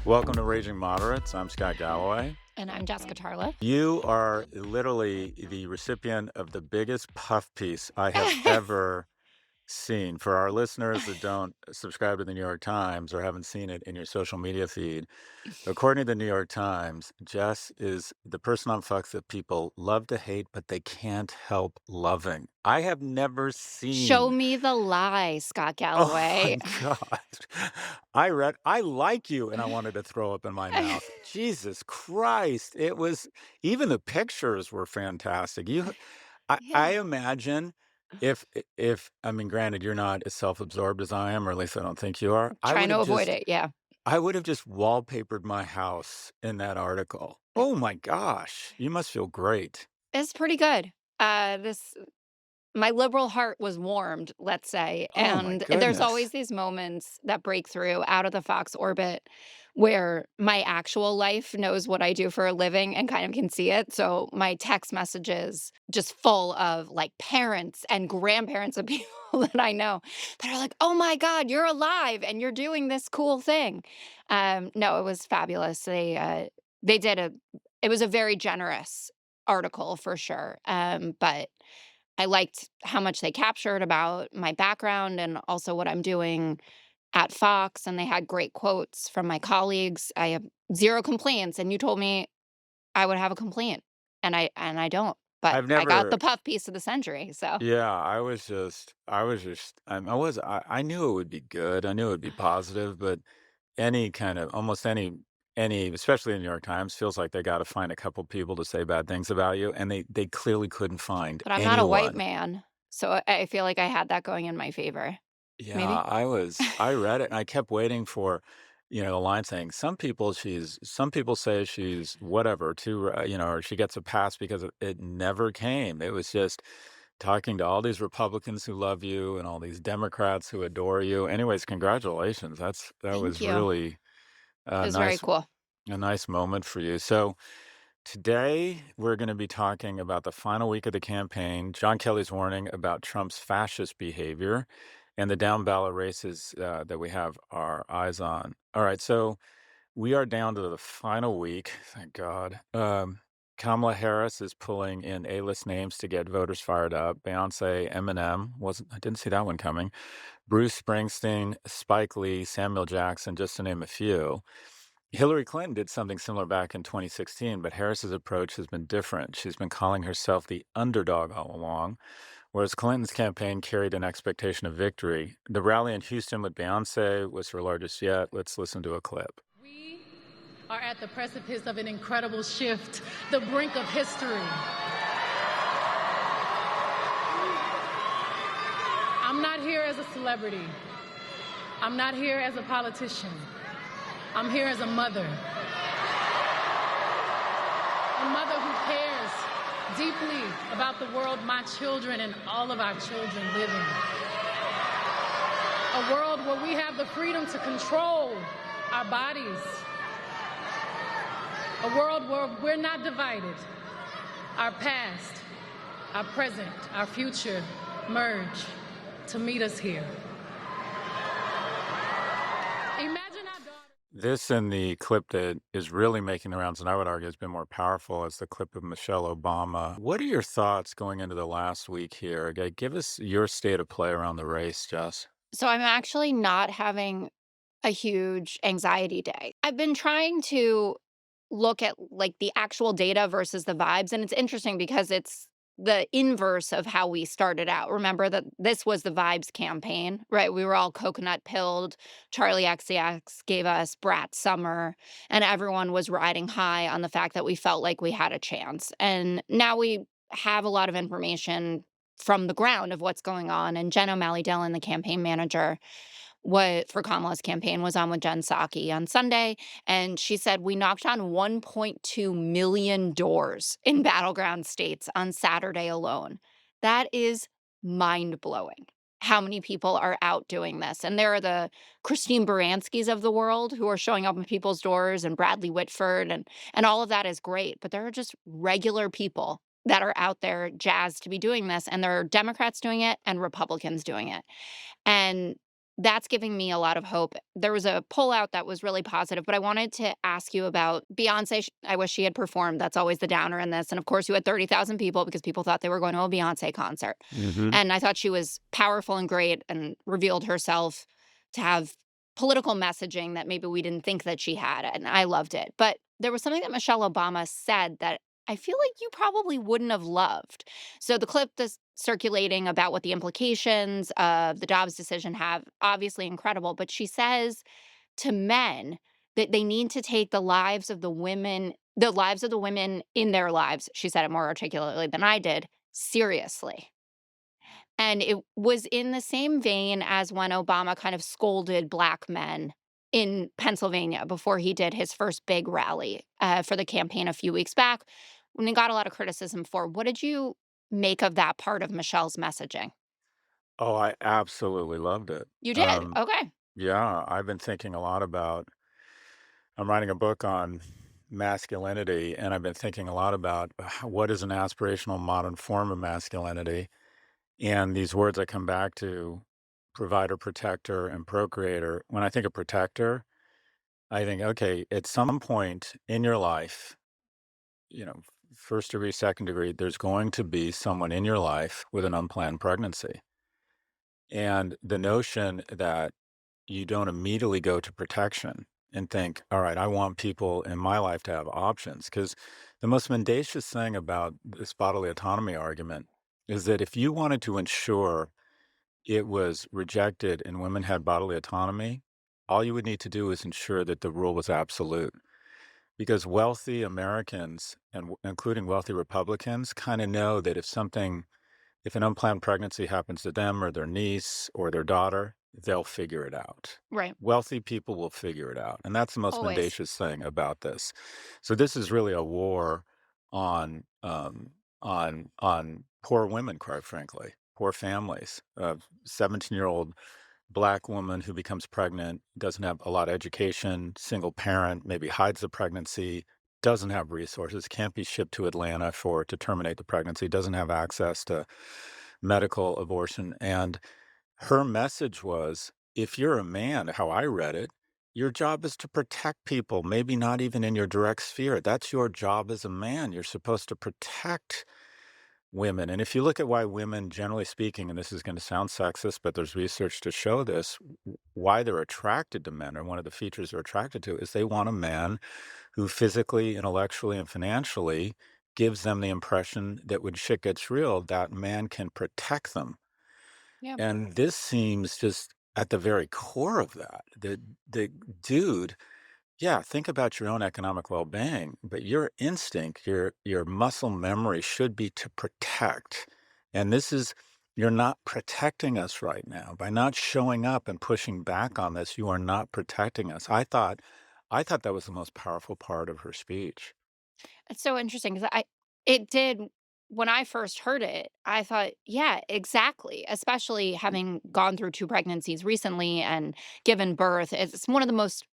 Welcome to Raging Moderates. I'm Scott Galloway. And I'm Jessica Tarlov. You are literally the recipient of the biggest puff piece I have ever seen. For our listeners that don't subscribe to the New York Times or haven't seen it in your social media feed, according to the New York Times, Jess is the person on Fox that people love to hate, but they can't help loving. I have never Show seen. me the lie, Scott Oh my Galloway. God. I like you and I wanted to throw up in my mouth. Jesus Christ. It was, even the pictures were fantastic. I Yeah. imagine if I mean, granted, you're not as self-absorbed as I am, or at least I don't think you are. Trying to avoid it, yeah. I would have just wallpapered my house in that article. Oh my gosh. You must feel great. It's pretty good. This My liberal heart was warmed, let's say, Oh my and there's goodness. always these moments that break through out of the Fox orbit where my actual life knows what I do for a living and kind of can see it. So my text messages just full of like parents and grandparents of people that I know that are like, "Oh my God, you're alive and you're doing this cool thing." No, it was fabulous. They did a it was a very generous article for sure. But I liked how much they captured about my background and also what I'm doing at Fox, and they had great quotes from my colleagues. I have 0 complaints, and you told me I would have a complaint, and I don't, but I've I got the never puff piece of the century, so Yeah, I knew it would be good. I knew it would be positive, but any kind of almost any, especially in the New York Times, feels like they got to find a couple people to say bad things about you, and they clearly couldn't find but I'm not a white anyone. man, so I feel like I had that going in my favor. Yeah, Maybe? I read it and I kept waiting for, the line saying some people say she's whatever or she gets a pass because it never came. It was just talking to all these Republicans who love you and all these Democrats who adore you. Anyways, congratulations. That Thank was you. really It a was very nice cool. a nice moment for you. So today we're going to be talking about the final week of the campaign, John Kelly's warning about Trump's fascist behavior, and the down ballot races that we have our eyes on. All right, so we are down to the final week. Thank God. Kamala Harris is pulling in A-list names to get voters fired up. Beyonce, Eminem, I didn't see that one coming. Bruce Springsteen, Spike Lee, Samuel Jackson, just to name a few. Hillary Clinton did something similar back in 2016, but Harris's approach has been different. She's been calling herself the underdog all along, whereas Clinton's campaign carried an expectation of victory. The rally in Houston with Beyonce was her largest yet. Let's listen to a clip. We are at the precipice of an incredible shift, the brink of history. I'm not here as a celebrity. I'm not here as a politician. I'm here as a mother who cares deeply about the world my children and all of our children live in. A world where we have the freedom to control our bodies. A world where we're not divided. Our past, our present, our future merge to meet us here. Imagine our daughter. This and the clip that is really making the rounds, and I would argue has been more powerful, is the clip of Michelle Obama. What are your thoughts going into the last week here? Give us your state of play around the race, Jess. So I'm actually not having a huge anxiety day. I've been trying to look at like the actual data versus the vibes. And it's interesting because it's the inverse of how we started out. Remember that this was the vibes campaign, right? We were all coconut pilled. Charlie XCX gave us Brat Summer, and everyone was riding high on the fact that we felt like we had a chance. And now we have a lot of information from the ground of what's going on. And Jen O'Malley Dillon, the campaign manager, what for Kamala's campaign, was on with Jen Psaki on Sunday, and she said, "We knocked on 1.2 million doors in battleground states on Saturday alone." That is mind-blowing, how many people are out doing this, and there are the Christine Baranskis of the world who are showing up at people's doors, and Bradley Whitford, and all of that is great, but there are just regular people that are out there jazzed to be doing this, and there are Democrats doing it and Republicans doing it, and that's giving me a lot of hope. There was a poll out that was really positive, but I wanted to ask you about Beyonce. I wish she had performed. That's always the downer in this. And of course, you had 30,000 people because people thought they were going to a Beyonce concert. Hmm. And I thought she was powerful and great and revealed herself to have political messaging that maybe we didn't think that she had. And I loved it. But there was something that Michelle Obama said that I feel like you probably wouldn't have loved. So the clip that's circulating about what the implications of the Dobbs decision have, obviously incredible, but she says to men that they need to take the lives of the women in their lives, she said it more articulately than I did, seriously. And it was in the same vein as when Obama kind of scolded black men in Pennsylvania before he did his first big rally for the campaign a few weeks back, when he got a lot of criticism for. What did you make of that part of Michelle's messaging? Oh, I absolutely loved it. You did? Okay. Yeah, I've been thinking a lot about. I'm writing a book on masculinity, and I've been thinking a lot about what is an aspirational modern form of masculinity. And these words I come back to, provider, protector, and procreator. When I think of protector, I think, okay, at some point in your life, you know, first degree, second degree, there's going to be someone in your life with an unplanned pregnancy. And the notion that you don't immediately go to protection and think, all right, I want people in my life to have options. Because the most mendacious thing about this bodily autonomy argument is that if you wanted to ensure it was rejected and women had bodily autonomy, all you would need to do is ensure that the rule was absolute. Because wealthy Americans, and including wealthy Republicans, kind of know that if an unplanned pregnancy happens to them or their niece or their daughter, they'll figure it out. Right. Wealthy people will figure it out. And that's the most Always. mendacious thing about this. So this is really a war on on poor women, quite frankly, poor families. A 17-year-old black woman who becomes pregnant, doesn't have a lot of education, single parent, maybe hides the pregnancy, doesn't have resources, can't be shipped to Atlanta to terminate the pregnancy, doesn't have access to medical abortion. And her message was, if you're a man, how I read it, your job is to protect people, maybe not even in your direct sphere. That's your job as a man. You're supposed to protect women. And if you look at why women, generally speaking, and this is going to sound sexist, but there's research to show this, why they're attracted to men, or one of the features they're attracted to, is they want a man who physically, intellectually, and financially gives them the impression that when shit gets real, that man can protect them. Yeah. And this seems just at the very core of that. The dude, yeah, think about your own economic well-being, but your instinct, your muscle memory should be to protect. And this is you're not protecting us right now. By not showing up and pushing back on this, you are not protecting us. I thought that was the most powerful part of her speech. It's so interesting because it did when I first heard it, I thought, yeah, exactly. Especially having gone through 2 pregnancies recently and given birth, it's one of the most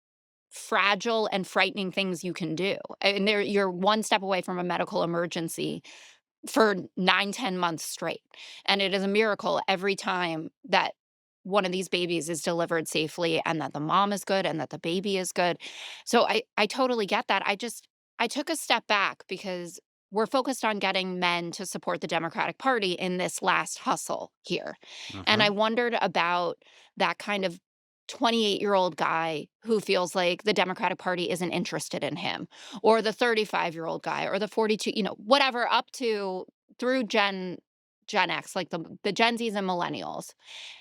fragile and frightening things you can do. And there you're one step away from a medical emergency for 9, 10 months straight. And it is a miracle every time that one of these babies is delivered safely and that the mom is good and that the baby is good. So I totally get that. I took a step back because we're focused on getting men to support the Democratic Party in this last hustle here. And I Mhm. wondered about that kind of 28-year-old guy who feels like the Democratic Party isn't interested in him, or the 35-year-old guy, or the 42, whatever, up to through Gen X, like the Gen Zs and millennials.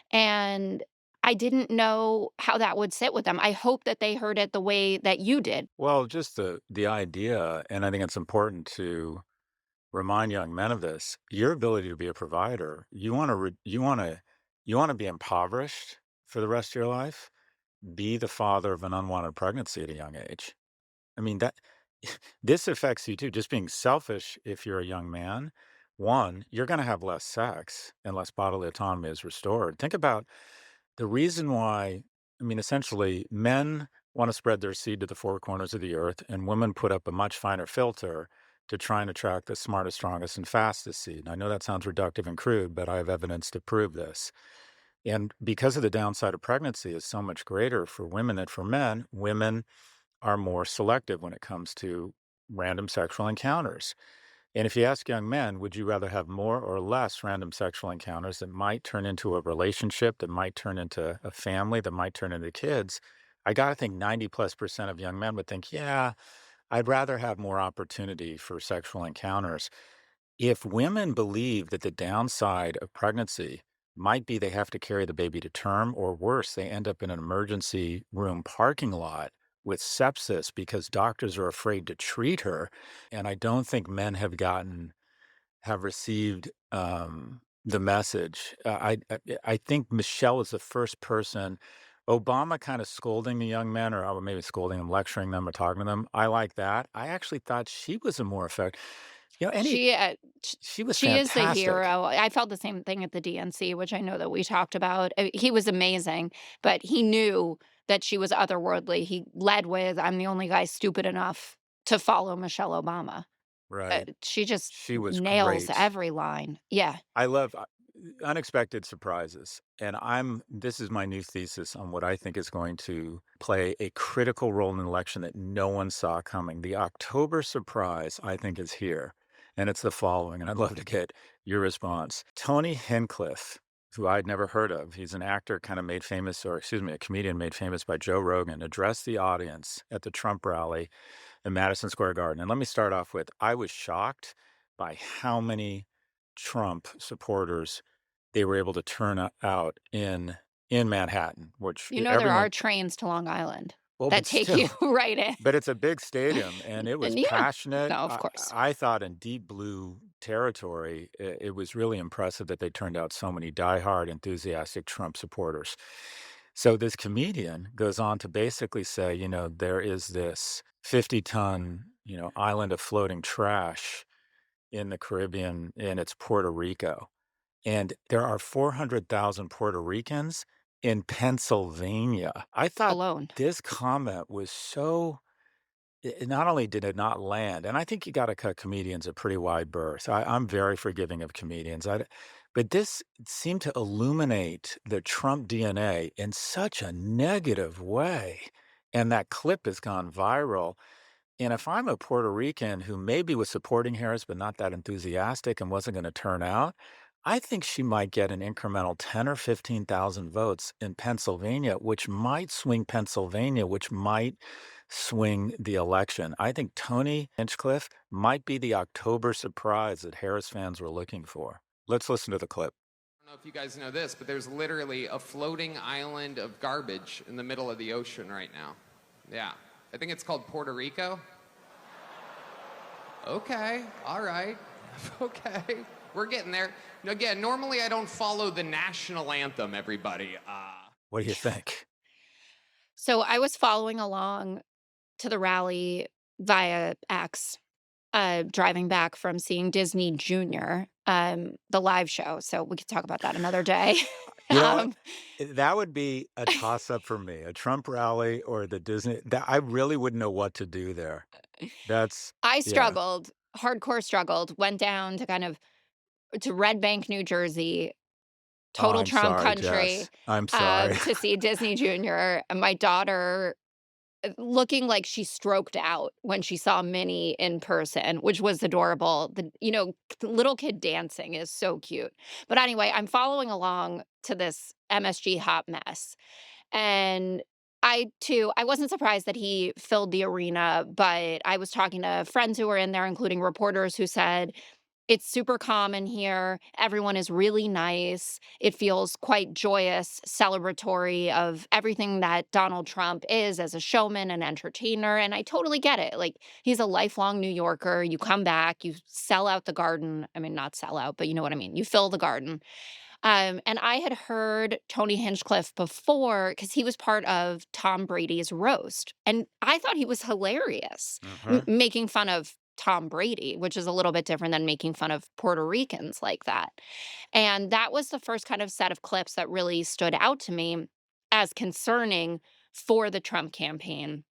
And I didn't know how that would sit with them. I hope that they heard it the way that you did. Well, just the idea, and I think it's important to remind young men of this, your ability to be a provider, you want to be impoverished for the rest of your life, be the father of an unwanted pregnancy at a young age. I mean, that this affects you too. Just being selfish, if you're a young man, one, you're going to have less sex unless bodily autonomy is restored. Think about the reason why, I mean, essentially, men want to spread their seed to the four corners of the earth, and women put up a much finer filter to try and attract the smartest, strongest, and fastest seed. And I know that sounds reductive and crude, but I have evidence to prove this. And because of the downside of pregnancy is so much greater for women than for men, women are more selective when it comes to random sexual encounters. And if you ask young men, would you rather have more or less random sexual encounters that might turn into a relationship, that might turn into a family, that might turn into kids? I got to think 90+% of young men would think, yeah, I'd rather have more opportunity for sexual encounters. If women believe that the downside of pregnancy might be they have to carry the baby to term, or worse, they end up in an emergency room parking lot with sepsis because doctors are afraid to treat her. And I don't think men have received the message. I think Michelle is the first person. Obama kind of scolding the young men, or maybe scolding them, lecturing them, or talking to them. I like that. I actually thought she was a more effective. Any She, sh she was she is the fantastic. hero. I felt the same thing at the DNC, which I know that we talked about. He was amazing, but he knew that she was otherworldly. He led with, "I'm the only guy stupid enough to follow Michelle Obama." Right. She just She was nails great. every line. Yeah. I love unexpected surprises. And this is my new thesis on what I think is going to play a critical role in an election that no one saw coming. The October surprise, I think, is here. And it's the following, and I'd love to get your response. Tony Hinchcliffe, who I'd never heard of, he's an actor kind of made famous, or excuse me, a comedian made famous by Joe Rogan, addressed the audience at the Trump rally in Madison Square Garden. And let me start off with, I was shocked by how many Trump supporters they were able to turn out in Manhattan, which You know there are everyone. trains to Long Island Well, that but take you still, right in. but it's a big stadium, and it was And yeah. passionate. No, of I course. I thought in deep blue territory, it was really impressive that they turned out so many diehard, enthusiastic Trump supporters. So this comedian goes on to basically say, there is this 50-ton, island of floating trash in the Caribbean, and it's Puerto Rico. And there are 400,000 Puerto Ricans in Pennsylvania. I thought Alone. this comment was so not only did it not land, and I think you gotta cut comedians a pretty wide berth. I'm very forgiving of comedians. But this seemed to illuminate the Trump DNA in such a negative way, and that clip has gone viral. And if I'm a Puerto Rican who maybe was supporting Harris, but not that enthusiastic and wasn't going to turn out, I think she might get an incremental 10 or 15,000 votes in Pennsylvania, which might swing Pennsylvania, which might swing the election. I think Tony Hinchcliffe might be the October surprise that Harris fans were looking for. Let's listen to the clip. I don't know if you guys know this, but there's literally a floating island of garbage in the middle of the ocean right now. Yeah. I think it's called Puerto Rico. Okay. All right. Okay. We're getting there. Again, normally I don't follow the national anthem, everybody. What do you think? So I was following along to the rally via X, driving back from seeing Disney Junior, the live show. So we could talk about that another day. You know what? um, That would be a toss-up for me, a Trump rally or the Disney that I really wouldn't know what to do there. That's I yeah. struggled, hardcore struggled, went down to kind of to Red Bank, New Jersey, Oh, total I'm Trump sorry, country, Jess. I'm sorry. to see Disney Junior. And my daughter looking like she stroked out when she saw Minnie in person, which was adorable. The little kid dancing is so cute. But anyway, I'm following along to this MSG hot mess. And I wasn't surprised that he filled the arena, but I was talking to friends who were in there, including reporters who said it's super calm in here. Everyone is really nice. It feels quite joyous, celebratory of everything that Donald Trump is as a showman and entertainer. And I totally get it. Like, he's a lifelong New Yorker. You come back, you sell out the garden. I mean, not sell out, but you know what I mean. You fill the garden. And I had heard Tony Hinchcliffe before because he was part of Tom Brady's roast. And I thought he was hilarious, Mhm. making fun of Tom Brady, which is a little bit different than making fun of Puerto Ricans like that. And that was the first kind of set of clips that really stood out to me as concerning for the Trump campaign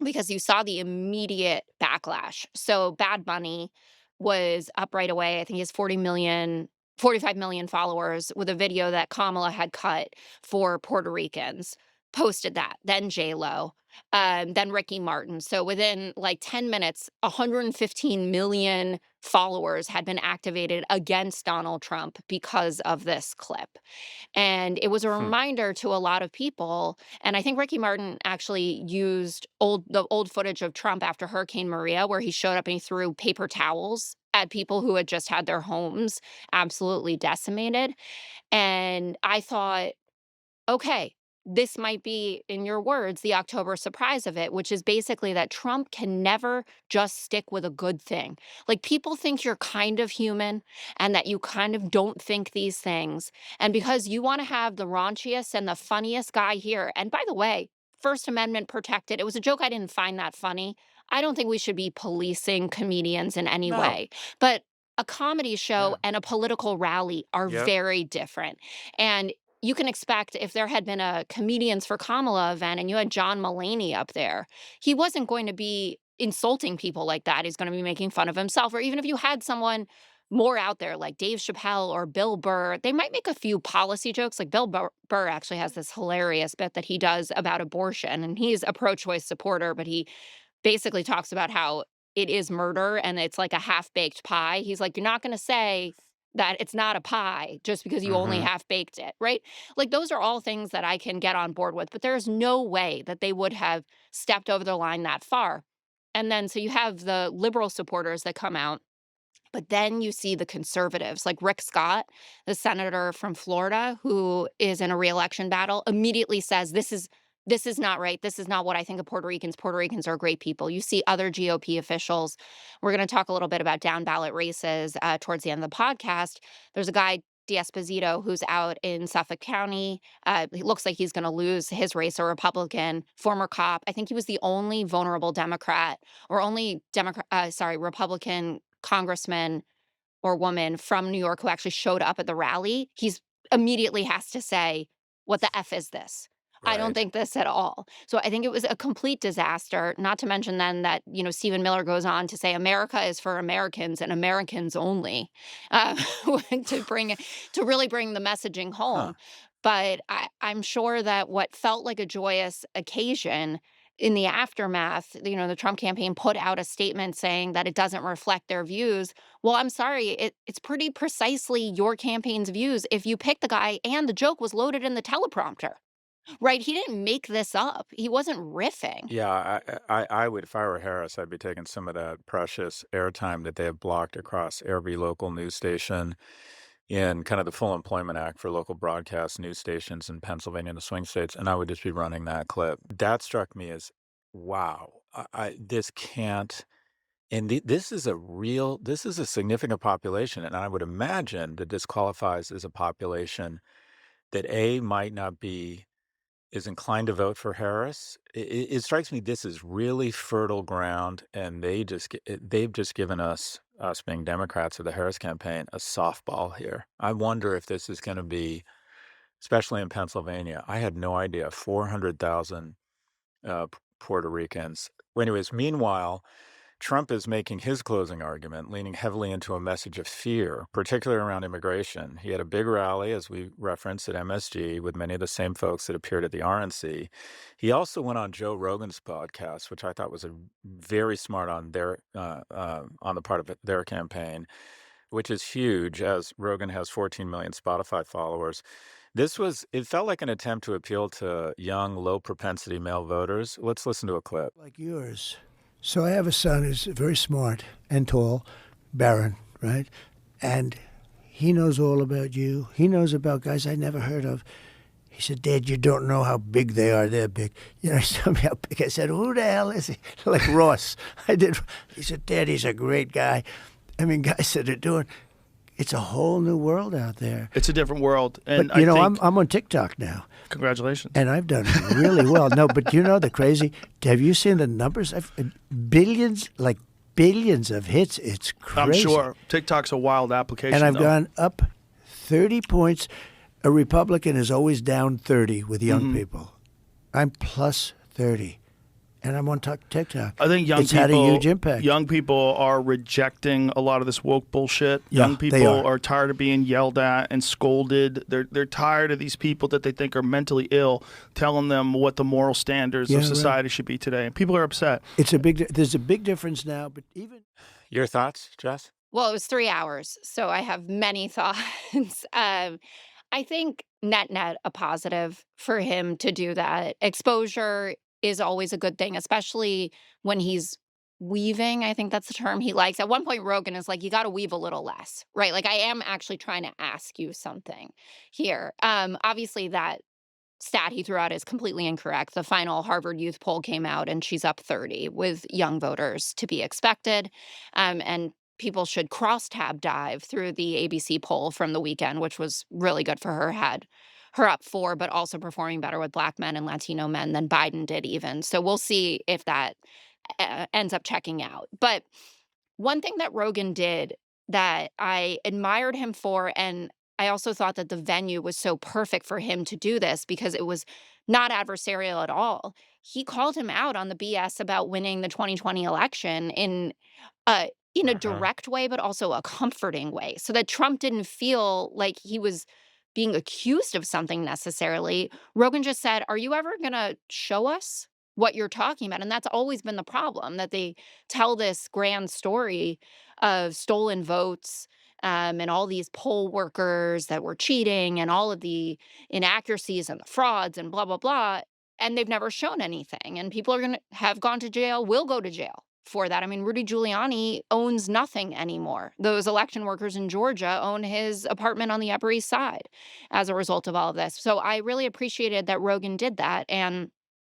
because you saw the immediate backlash. So Bad Bunny was up right away. I think he has 40 million 45 million followers with a video that Kamala had cut for Puerto Ricans, posted that, then J-Lo, then Ricky Martin. So within like 10 minutes, 115 million followers had been activated against Donald Trump because of this clip. And it was a Hmm. reminder to a lot of people. And I think Ricky Martin actually used the old footage of Trump after Hurricane Maria, where he showed up and he threw paper towels at people who had just had their homes absolutely decimated. And I thought, okay, this might be, in your words, the October surprise of it, which is basically that Trump can never just stick with a good thing. Like, people think you're kind of human and that you kind of don't think these things. And because you want to have the raunchiest and the funniest guy here, and by the way, First Amendment protected, it was a joke. I didn't find that funny. I don't think we should be policing comedians in any No. way. But a comedy show Yeah. and a political rally are Yep. very different. And you can expect if there had been a Comedians for Kamala event and you had John Mulaney up there, he wasn't going to be insulting people like that. He's going to be making fun of himself. Or even if you had someone more out there like Dave Chappelle or Bill Burr, they might make a few policy jokes. Like Bill Burr actually has this hilarious bit that he does about abortion, and he's a pro-choice supporter, but he basically talks about how it is murder and it's like a half-baked pie. He's like, "You're not gonna say that it's not a pie just because you only Mhm. half-baked it," right? Like, those are all things that I can get on board with, but there's no way that they would have stepped over the line that far. And then so you have the liberal supporters that come out, but then you see the conservatives, like Rick Scott, the senator from Florida, who is in a reelection battle, immediately says, this is not right. This is not what I think of Puerto Ricans. Puerto Ricans are great people. You see other GOP officials. We're going to talk a little bit about down ballot races towards the end of the podcast. There's a guy, D'Esposito, who's out in Suffolk County. He looks like he's going to lose his race, a Republican, former cop. I think he was the only vulnerable Democrat or only Republican congressman or woman from New York who actually showed up at the rally. He's immediately has to say, "What the F is this? I don't Right. think this at all." So I think it was a complete disaster, not to mention then that, Stephen Miller goes on to say America is for Americans and Americans only, uh, to really bring the messaging Huh. home. But I'm sure that what felt like a joyous occasion in the aftermath, the Trump campaign put out a statement saying that it doesn't reflect their views. Well, I'm sorry, it's pretty precisely your campaign's views if you pick the guy and the joke was loaded in the teleprompter, right? He didn't make this up. He wasn't riffing. Yeah, I would, if I were Harris, I'd be taking some of that precious airtime that they have blocked across every local news station in kind of the Full Employment Act for local broadcast news stations in Pennsylvania and the swing states, and I would just be running that clip. That struck me as, wow, this can't, and this is a significant population, and I would imagine that this qualifies as a population that might not be is inclined to vote for Harris. It strikes me this is really fertile ground, and they've just given us being Democrats of the Harris campaign, a softball here. I wonder if this is going to be, especially in Pennsylvania. I had no idea 400,000 Puerto Ricans. Well, anyways, meanwhile, Trump is making his closing argument, leaning heavily into a message of fear, particularly around immigration. He had a big rally, as we referenced, at MSG with many of the same folks that appeared at the RNC. He also went on Joe Rogan's podcast, which I thought was a very smart on on the part of their campaign, which is huge, as Rogan has 14 million Spotify followers. It felt like an attempt to appeal to young, low propensity male voters. Let's listen to a clip. Like yours. So I have a son who's very smart and tall, Barron, right? And he knows all about you. He knows about guys I never heard of. He said, "Dad, you don't know how big they are. They're big." He told me how big. I said, "Who the hell is he?" Like Ross. I did. He said, "Dad, he's a great guy." I mean, guys that are doing, it's a whole new world out there. It's a different world. And But, I'm on TikTok now. Congratulations. And I've done really well. No, but the crazy, have you seen the numbers? Billions of hits. It's crazy. I'm sure. TikTok's a wild application. And I've though. gone up 30 points. A Republican is always down 30 with young people. I'm plus 30. and I'm on TikTok. I think It's had a huge impact. young people are rejecting a lot of this woke bullshit. Yeah, Young they people are. are tired of being yelled at and scolded. They're tired of these people that they think are mentally ill telling them what the moral standards Yeah, of right. society should be today. And people are upset. There's a big difference now, but even Your thoughts, Jess? Well, it was 3 hours, so I have many thoughts. I think net a positive for him to do that. Exposure is always a good thing, especially when he's weaving. I think that's the term he likes. At one point, Rogan is like, you got to weave a little less, right? Like, I am actually trying to ask you something here. Obviously, that stat he threw out is completely incorrect. The final Harvard Youth poll came out, and she's up 30 with young voters to be expected. And people should cross-tab dive through the ABC poll from the weekend, which was really good for her, had her up 4, but also performing better with Black men and Latino men than Biden did even. So we'll see if that ends up checking out. But one thing that Rogan did that I admired him for, and I also thought that the venue was so perfect for him to do this because it was not adversarial at all. He called him out on the BS about winning the 2020 election in a Uh-huh. direct way, but also a comforting way, so that Trump didn't feel like he was being accused of something necessarily. Rogan just said, "Are you ever gonna show us what you're talking about?" And that's always been the problem, that they tell this grand story of stolen votes, and all these poll workers that were cheating and all of the inaccuracies and the frauds and blah, blah, blah, and they've never shown anything, and people are gonna have gone to jail, will go to jail for that. I mean, Rudy Giuliani owns nothing anymore. Those election workers in Georgia own his apartment on the Upper East Side as a result of all of this. So I really appreciated that Rogan did that. And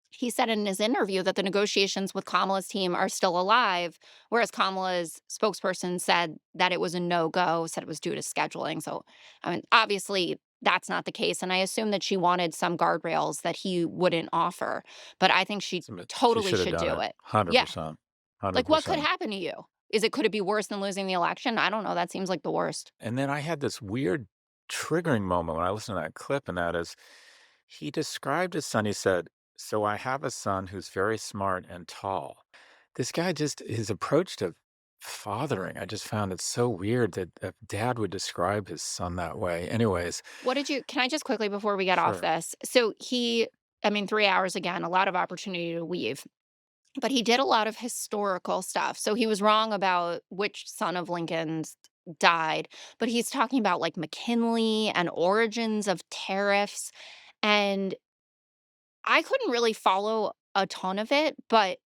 he said in his interview that the negotiations with Kamala's team are still alive, whereas Kamala's spokesperson said that it was a no-go, said it was due to scheduling. So, I mean, obviously that's not the case. And I assume that she wanted some guardrails that he wouldn't offer. But I think she She totally should have should done do it. it. Yeah. 100%. Like, what could 100%. happen to you? Could it be worse than losing the election? I don't know. That seems like the worst. And then I had this weird triggering moment when I listened to that clip, and that is he described his son. He said, "So I have a son who's very smart and tall." This guy just, his approach to fathering, I just found it so weird that a dad would describe his son that way. Anyways, Can I just quickly before we get off sure. this? So I mean, 3 hours again, a lot of opportunity to weave. But he did a lot of historical stuff. So he was wrong about which son of Lincoln's died, but he's talking about like McKinley and origins of tariffs. And I couldn't really follow a ton of it, but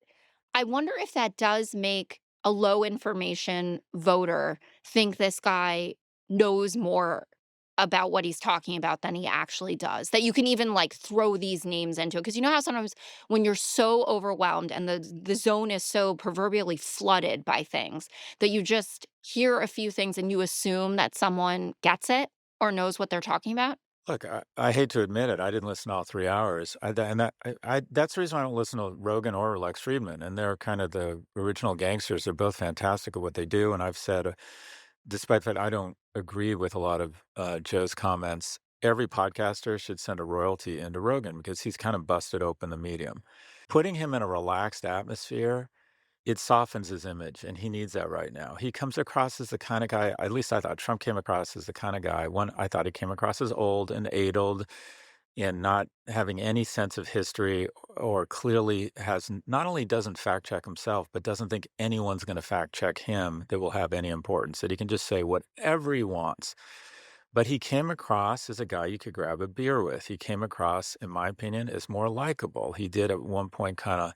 I wonder if that does make a low information voter think this guy knows more about what he's talking about than he actually does. That you can even like throw these names into it. Because you know how sometimes when you're so overwhelmed and the zone is so proverbially flooded by things that you just hear a few things and you assume that someone gets it or knows what they're talking about? Look, I hate to admit it. I didn't listen to all 3 hours. That's the reason I don't listen to Rogan or Lex Friedman. And they're kind of the original gangsters. They're both fantastic at what they do. And I've said, despite that I don't agree with a lot of Joe's comments, every podcaster should send a royalty into Rogan because he's kind of busted open the medium. Putting him in a relaxed atmosphere, it softens his image, and he needs that right now. He comes across as the kind of guy, at least I thought Trump came across as the kind of guy, one, I thought he came across as old and addled and not having any sense of history, or clearly not only doesn't fact check himself, but doesn't think anyone's going to fact check him that will have any importance, that he can just say whatever he wants. But he came across as a guy you could grab a beer with. He came across, in my opinion, as more likable. He did at one point kind of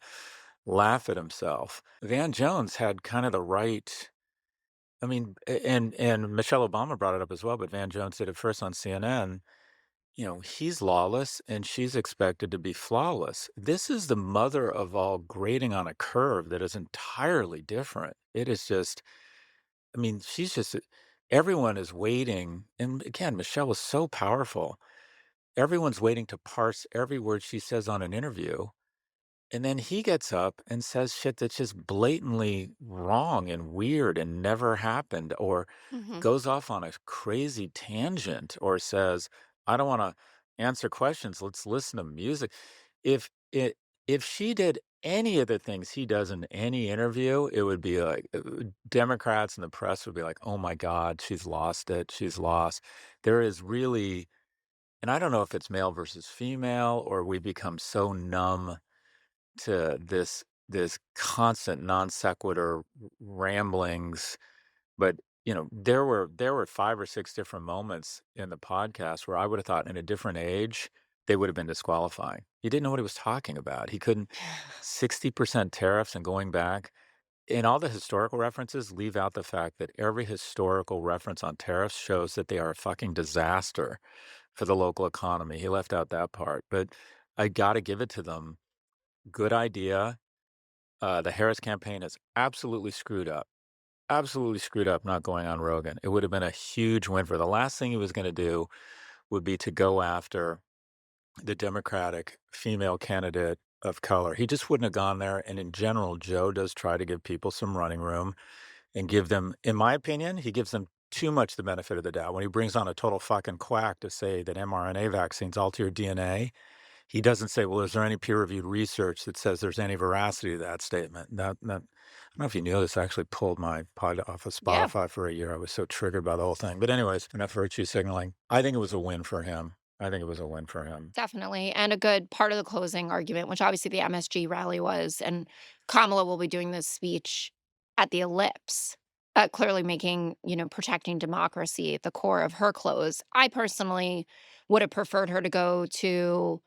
laugh at himself. Van Jones had kind of the right. I mean, and Michelle Obama brought it up as well, but Van Jones did it first on CNN. He's lawless and she's expected to be flawless. This is the mother of all grading on a curve that is entirely different. It is just, I mean, everyone is waiting. And again, Michelle was so powerful. Everyone's waiting to parse every word she says on an interview. And then he gets up and says shit that's just blatantly wrong and weird and never happened, or Mhm. goes off on a crazy tangent, or says, I don't want to answer questions. Let's listen to music. If it, if she did any of the things he does in any interview, it would be like Democrats and the press would be like, "Oh my God, she's lost it. She's lost." There is really, and I don't know if it's male versus female or we become so numb to this constant non sequitur ramblings. But there were 5 or 6 different moments in the podcast where I would have thought in a different age they would have been disqualifying. He didn't know what he was talking about. He couldn't 60% tariffs and going back. And all the historical references leave out the fact that every historical reference on tariffs shows that they are a fucking disaster for the local economy. He left out that part. But I got to give it to them. Good idea. The Harris campaign is absolutely screwed up not going on Rogan. It would have been a huge win for the last thing he was going to do would be to go after the Democratic female candidate of color. He just wouldn't have gone there. And in general, Joe does try to give people some running room and give them, in my opinion, he gives them too much the benefit of the doubt. When he brings on a total fucking quack to say that mRNA vaccines alter your DNA, he doesn't say, "Well, is there any peer-reviewed research that says there's any veracity to that statement?" I don't know if you knew this. I actually pulled my pod off of Yeah, Spotify for a year. I was so triggered by the whole thing. But anyways, enough virtue signaling. I think it was a win for him. I think it was a win for him. definitely. And a good part of the closing argument, which obviously the MSG rally was, and Kamala will be doing this speech at the Ellipse, clearly making, protecting democracy at the core of her close. I personally would have preferred her to go to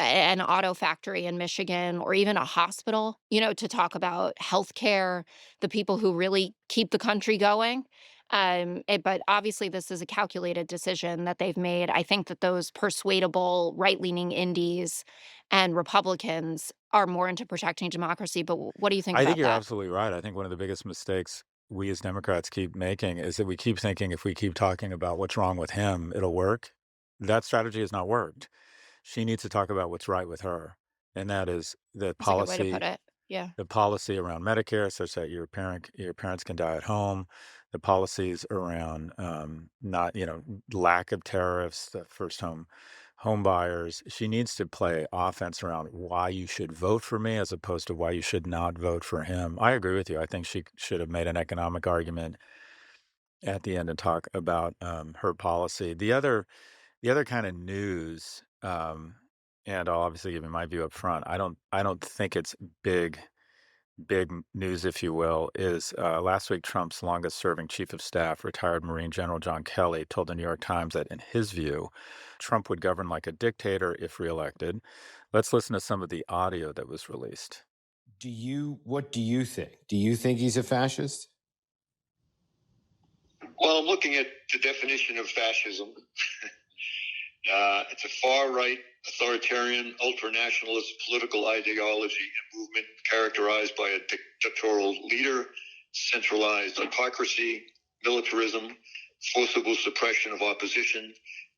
an auto factory in Michigan or even a hospital, to talk about healthcare, the people who really keep the country going. But obviously, this is a calculated decision that they've made. I think that those persuadable right leaning indies and Republicans are more into protecting democracy. But what do you think I think about you're that? absolutely right. I think one of the biggest mistakes we as Democrats keep making is that we keep thinking if we keep talking about what's wrong with him, it'll work. That strategy has not worked. She needs to talk about what's right with her, and that is That's a good way to put it. Yeah. the policy around Medicare such that your parents can die at home, the policies around not lack of tariffs, the first home buyers. She needs to play offense around why you should vote for me as opposed to why you should not vote for him. I agree with you. I think she should have made an economic argument at the end and talk about her policy. The other kind of news, and I'll obviously give you my view up front. I don't think it's big news, if you will, is last week Trump's longest-serving chief of staff, retired Marine General John Kelly, told the New York Times that in his view, Trump would govern like a dictator if reelected. Let's listen to some of the audio that was released. What do you think? Do you think he's a fascist? Well, I'm looking at the definition of fascism. It's a far-right, authoritarian, ultranationalist political ideology and movement characterized by a dictatorial leader, centralized autocracy, militarism, forcible suppression of opposition,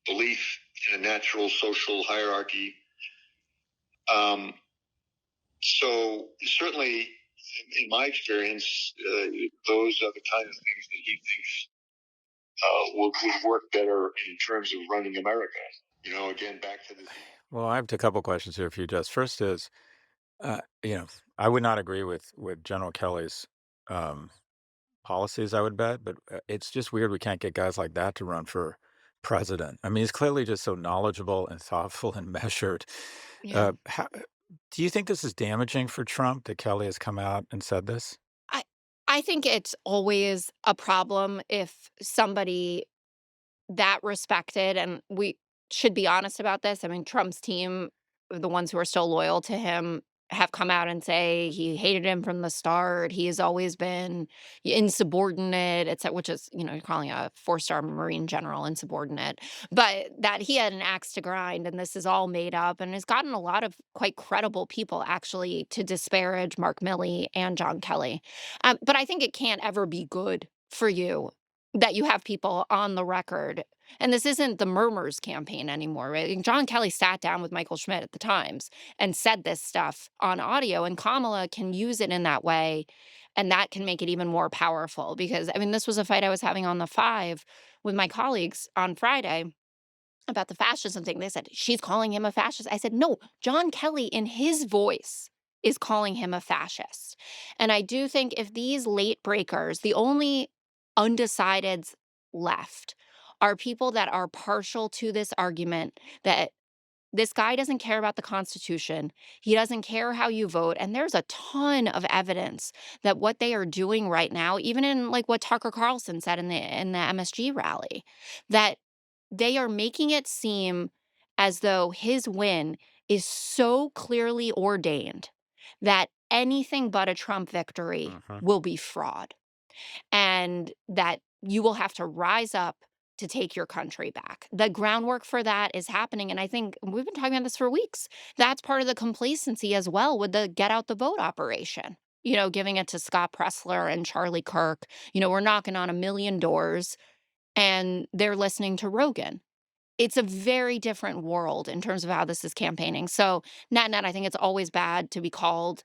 belief in a natural social hierarchy. So certainly, in my experience, those are the kind of things that he thinks would work better in terms of running America. Again, back to this. Well, I have a couple questions here for you, Jess. First is, uh, you know, I would not agree with General Kelly's um, policies, I would bet, but it's just weird we can't get guys like that to run for president. I mean, he's clearly just so knowledgeable and thoughtful and measured. Yeah. Do you think this is damaging for Trump that Kelly has come out and said this? I I think it's always a problem if somebody that respected, and we should be honest about this. I mean, Trump's team, the ones who are still loyal to him, have come out and say he hated him from the start. He has always been insubordinate, which is, you're calling a four-star Marine general insubordinate, but that he had an axe to grind and this is all made up, and has gotten a lot of quite credible people actually to disparage Mark Milley and John Kelly. But I think it can't ever be good for you that you have people on the record, and this isn't the murmurs campaign anymore, right? Like, John Kelly sat down with Michael Schmidt at the Times and said this stuff on audio, and Kamala can use it in that way, and that can make it even more powerful because, I mean, this was a fight I was having on the 5 with my colleagues on Friday about the fascism thing. They said, "She's calling him a fascist." I said, "No, John Kelly in his voice is calling him a fascist. And I do think if these late breakers, the only undecideds left are people that are partial to this argument that this guy doesn't care about the Constitution. He doesn't care how you vote. And there's a ton of evidence that what they are doing right now, even in like what Tucker Carlson said in the MSG rally, that they are making it seem as though his win is so clearly ordained that anything but a Trump victory Mhm. will be fraud and that you will have to rise up to take your country back. The groundwork for that is happening. And I think we've been talking about this for weeks. That's part of the complacency as well with the get out the vote operation. Giving it to Scott Pressler and Charlie Kirk. We're knocking on a million doors and they're listening to Rogan. It's a very different world in terms of how this is campaigning. So, net, I think it's always bad to be called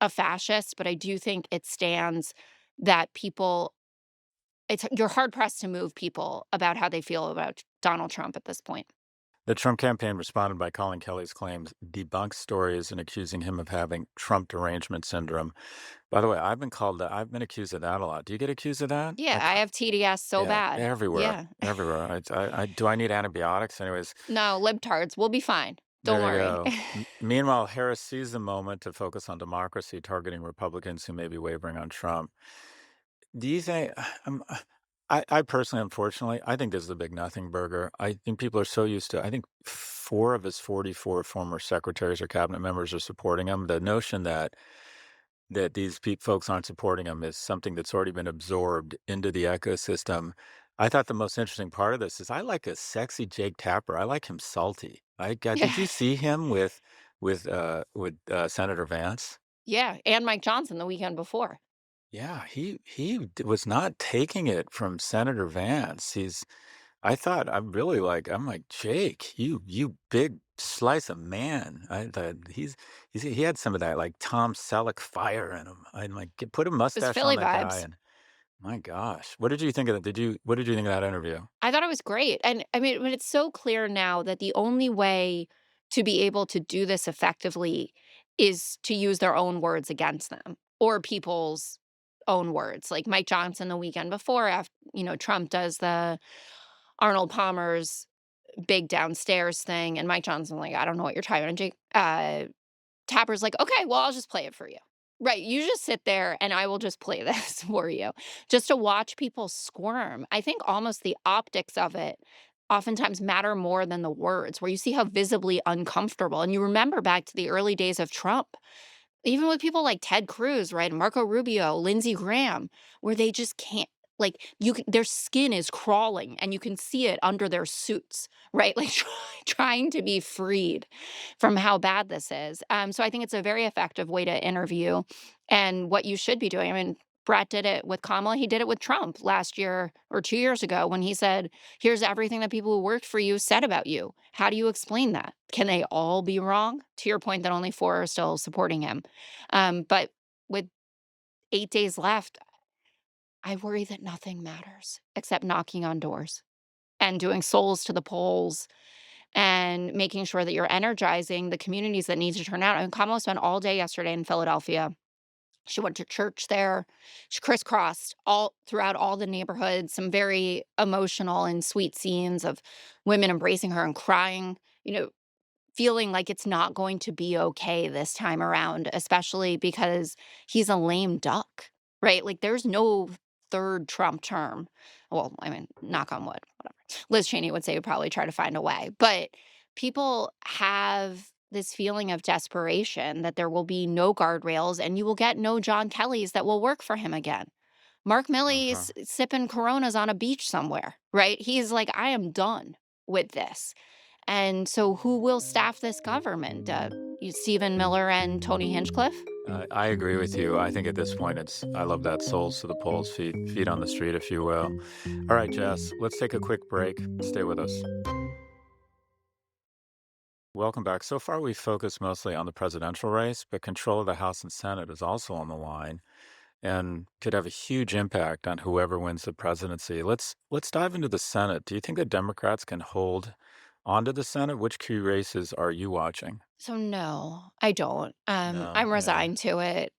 a fascist, but I do think it stands that you're hard pressed to move people about how they feel about Donald Trump at this point. The Trump campaign responded by calling Kelly's claims debunked stories and accusing him of having Trump derangement syndrome. By the way, I've been accused of that a lot. Do you get accused of that? Yeah, I have TDS so Yeah, bad. everywhere, Yeah. everywhere. Do I need antibiotics? Anyways, No, libtards, we'll be fine. Don't there you worry. go. Meanwhile, Harris seized the moment to focus on democracy, targeting Republicans who may be wavering on Trump. Do you think? Um, I personally, unfortunately, I think this is a big nothing burger. I think people are so used to. I think 4 of his 44 former secretaries or cabinet members are supporting him. The notion that these folks aren't supporting him is something that's already been absorbed into the ecosystem. I thought the most interesting part of this is I like a sexy Jake Tapper. I like him salty. Yeah. Did you see him with Senator Vance? Yeah, and Mike Johnson the weekend before. Yeah, was not taking it from Senator Vance. I'm like, Jake, you big slice of man. I thought he had some of that like Tom Selleck fire in him. I'm like, put a It was mustache on Philly that guy, vibes. and my gosh, what did you think of that? What did you think of that interview? I thought it was great. And I mean, but it's so clear now that the only way to be able to do this effectively is to use their own words against them or people's own words. Like Mike Johnson the weekend before, after, Trump does the Arnold Palmer's big downstairs thing. And Mike Johnson's like, I don't know what you're talking about. And Tapper's like, okay, well, I'll just play it for you. Right. You just sit there and I will just play this for you just to watch people squirm. I think almost the optics of it oftentimes matter more than the words, where you see how visibly uncomfortable. And you remember back to the early days of Trump, even with people like Ted Cruz, right? Marco Rubio, Lindsey Graham, where they just can't, like, their skin is crawling and you can see it under their suits, right? Like trying to be freed from how bad this is. So I think it's a very effective way to interview and what you should be doing. I mean, Brett did it with Kamala. He did it with Trump last year or 2 years ago when he said, here's everything that people who worked for you said about you. How do you explain that? Can they all be wrong? To your point that only 4 are still supporting him. But with 8 days left, I worry that nothing matters except knocking on doors and doing souls to the polls and making sure that you're energizing the communities that need to turn out. And Kamala spent all day yesterday in Philadelphia. She went to church there. She crisscrossed all throughout all the neighborhoods, some very emotional and sweet scenes of women embracing her and crying, feeling like it's not going to be okay this time around, especially because he's a lame duck, right? Like there's no third Trump term. Well, I mean, knock on wood, whatever. Liz Cheney would say would probably try to find a way. But people have this feeling of desperation that there will be no guardrails and you will get no John Kellys that will work for him again. Mark Uh-huh. Milley's sipping Coronas on a beach somewhere, right? He's like, I am done with this. And so who will staff this government? Stephen Miller and Tony Hinchcliffe? I agree with you. I think at this point, I love that souls to the polls, feet on the street, if you will. All right, Jess, let's take a quick break. Stay with us. Welcome back. So far, we've focused mostly on the presidential race, but control of the House and Senate is also on the line and could have a huge impact on whoever wins the presidency. Let's dive into the Senate. Do you think the Democrats can hold onto the Senate? Which key races are you watching? So no, I don't. No, I'm yeah, resigned to it.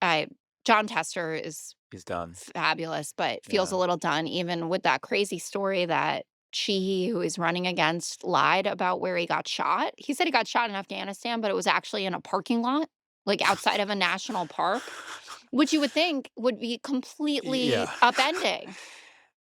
John Tester is he's done. fabulous, but feels Yeah. a little done even with that crazy story that Sheehy, who he's running against, lied about where he got shot. He said he got shot in Afghanistan, but it was actually in a parking lot, like outside of a national park, which you would think would be completely Yeah. upending.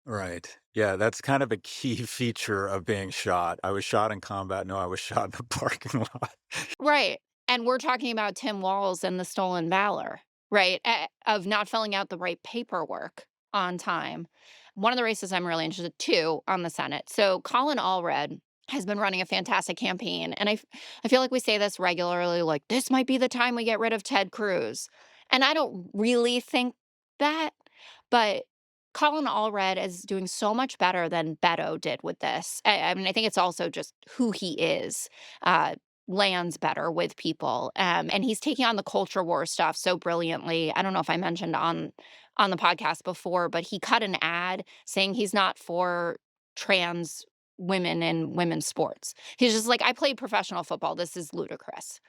Right. Yeah, that's kind of a key feature of being shot. I was shot in combat. No, I was shot in the parking lot. Right. And we're talking about Tim Walz and the stolen valor, right? Of not filling out the right paperwork on time. One of the races I'm really interested too on the Senate. So Colin Allred has been running a fantastic campaign. And I feel like we say this regularly, like, this might be the time we get rid of Ted Cruz. And I don't really think that, but Colin Allred is doing so much better than Beto did with this. I mean, I think it's also just who he is. Uh, Lands better with people. And he's taking on the culture war stuff so brilliantly. I don't know if I mentioned on the podcast before, but he cut an ad saying he's not for trans women in women's sports. He's just like, I played professional football. This is ludicrous.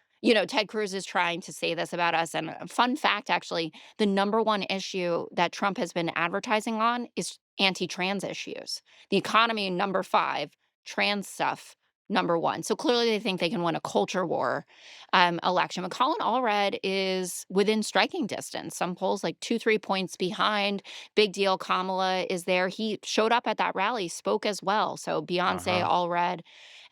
Ted Cruz is trying to say this about us. And a fun fact, actually, the number one issue that Trump has been advertising on is anti-trans issues. The economy, number 5, trans stuff, number 1. So clearly they think they can win a culture war election. But Colin Allred is within striking distance. Some polls like 2, 3 points behind. Big deal. Kamala is there. He showed up at that rally, spoke as well. So Beyonce, Uh-huh. Allred,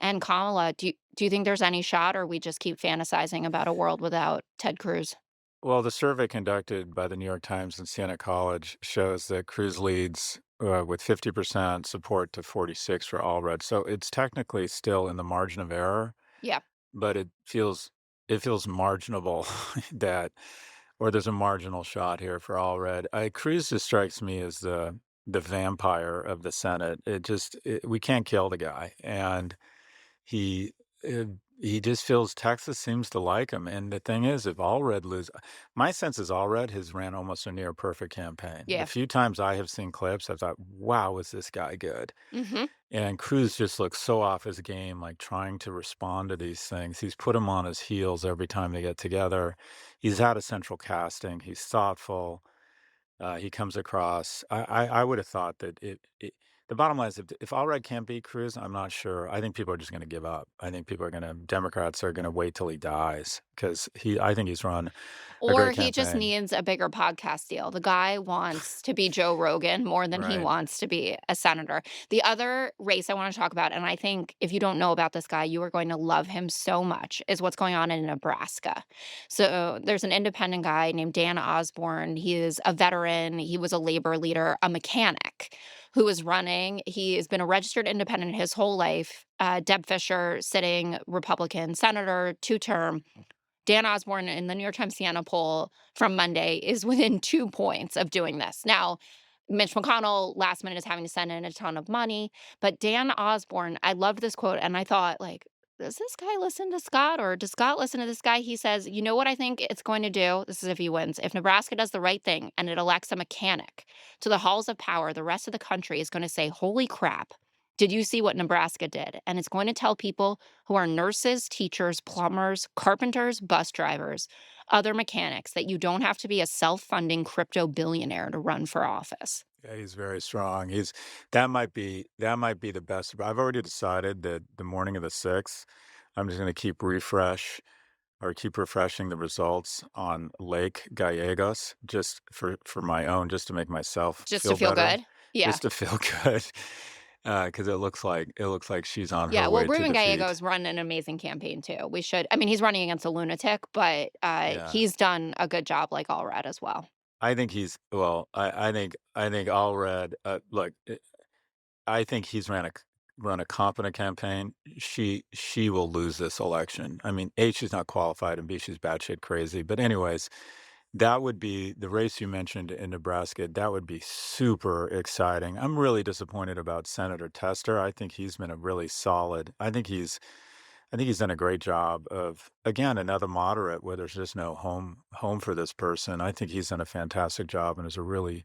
and Kamala. Do you think there's any shot, or we just keep fantasizing about a world without Ted Cruz? Well, the survey conducted by the New York Times and Siena College shows that Cruz leads with 50% support to 46 for Allred. So it's technically still in the margin of error, Yeah. but it feels marginable that, or there's a marginal shot here for Allred. Cruz just strikes me as the vampire of the Senate. We can't kill the guy, and he uh, he just feels Texas seems to like him. And the thing is, if Allred lose, my sense is Allred has ran almost a near perfect campaign. The Yeah. few times I have seen clips, I thought, "Wow, is this guy good?" Mhm. And Cruz just looks so off his game, like trying to respond to these things. He's put him on his heels every time they get together. He's out of central casting. He's thoughtful. He comes across. I would have thought that the bottom line is if Allred can't beat Cruz, I'm not sure. I think people are just going to give up. I think Democrats are going to wait till he dies because I think he's run a Or great he just campaign. needs a bigger podcast deal. The guy wants to be Joe Rogan more than he Right. wants to be a senator. The other race I want to talk about, and I think if you don't know about this guy, you are going to love him so much, is what's going on in Nebraska. So there's an independent guy named Dan Osborne. He is a veteran. He was a labor leader, a mechanic who is running. He has been a registered independent his whole life. Deb Fisher, sitting Republican senator, 2-term. Dan Osborne in the New York Times Siena poll from Monday is within 2 points of doing this. Now, Mitch McConnell last minute is having to send in a ton of money, but Dan Osborne, I loved this quote and I thought, like, does this guy listen to Scott or does Scott listen to this guy? He says, you know what I think it's going to do? This is if he wins. If Nebraska does the right thing and it elects a mechanic to the halls of power, the rest of the country is going to say, holy crap, did you see what Nebraska did? And it's going to tell people who are nurses, teachers, plumbers, carpenters, bus drivers, other mechanics that you don't have to be a self-funding crypto billionaire to run for office. Yeah, he's very strong. That might be the best. But I've already decided that the morning of the 6th, I'm just going to keep refreshing the results on Lake Gallegos just for my own, just to make myself Just to feel feel better, good? Yeah. just to feel good, because it looks like she's on Yeah, her well, way to Ruben defeat. Gallegos run an amazing campaign too. I mean, he's running against a lunatic, but Yeah, he's done a good job like Allred as well. I think he's well. I think Allred. Look, I think he's run a competent campaign. She will lose this election. I mean, A, she's not qualified, and B, she's batshit crazy. But anyways, that would be the race you mentioned in Nebraska. That would be super exciting. I'm really disappointed about Senator Tester. I think he's been a really solid. I think he's done a great job of, again, another moderate where there's just no home for this person. I think he's done a fantastic job and has really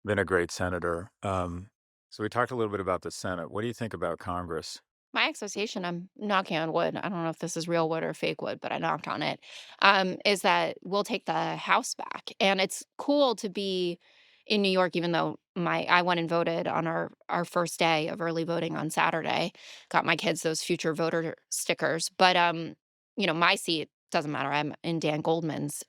been a great senator. So we talked a little bit about the Senate. What do you think about Congress? My expectation, I'm knocking on wood, I don't know if this is real wood or fake wood, but I knocked on it, is that we'll take the House back. And it's cool to be in New York, even though I went and voted on our first day of early voting on Saturday, got my kids those future voter stickers. But my seat doesn't matter. I'm in Dan Goldman's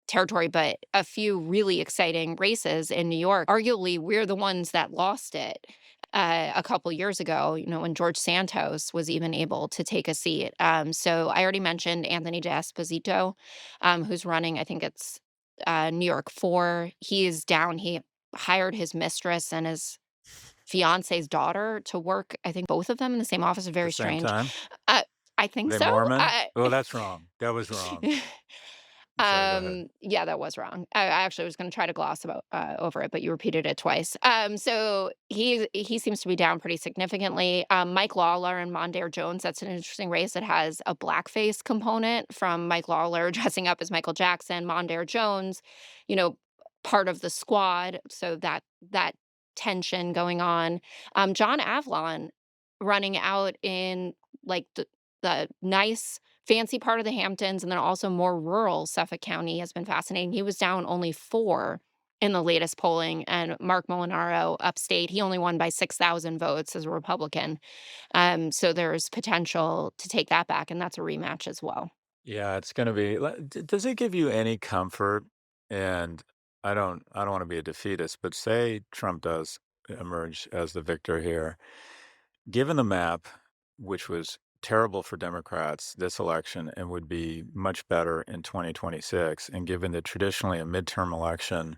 territory, but a few really exciting races in New York. Arguably, we're the ones that lost it a couple years ago, when George Santos was even able to take a seat. So I already mentioned Anthony D'Esposito, who's running, I think it's New York 4. He is down. He hired his mistress and his fiance's daughter to work, I think both of them in the same office. The Very same strange. time? Uh, I Are think they so. Mormon? Oh, that's wrong. That was wrong. Sorry, go ahead. Yeah, that was wrong. I actually was gonna try to gloss about over it, but you repeated it twice. So he seems to be down pretty significantly. Mike Lawler and Mondaire Jones, that's an interesting race. It has a blackface component from Mike Lawler dressing up as Michael Jackson, Mondaire Jones, you know, part of the squad. So that tension going on. John Avlon running out in like the nice fancy part of the Hamptons and then also more rural Suffolk County has been fascinating. He was down only 4 in the latest polling, and Mark Molinaro upstate, he only won by 6,000 votes as a Republican. So there's potential to take that back, and that's a rematch as well. Yeah, it's gonna be does it give you any comfort? And I don't wanna be a defeatist, but say Trump does emerge as the victor here. Given the map, which was terrible for Democrats this election and would be much better in 2026, and given that traditionally a midterm election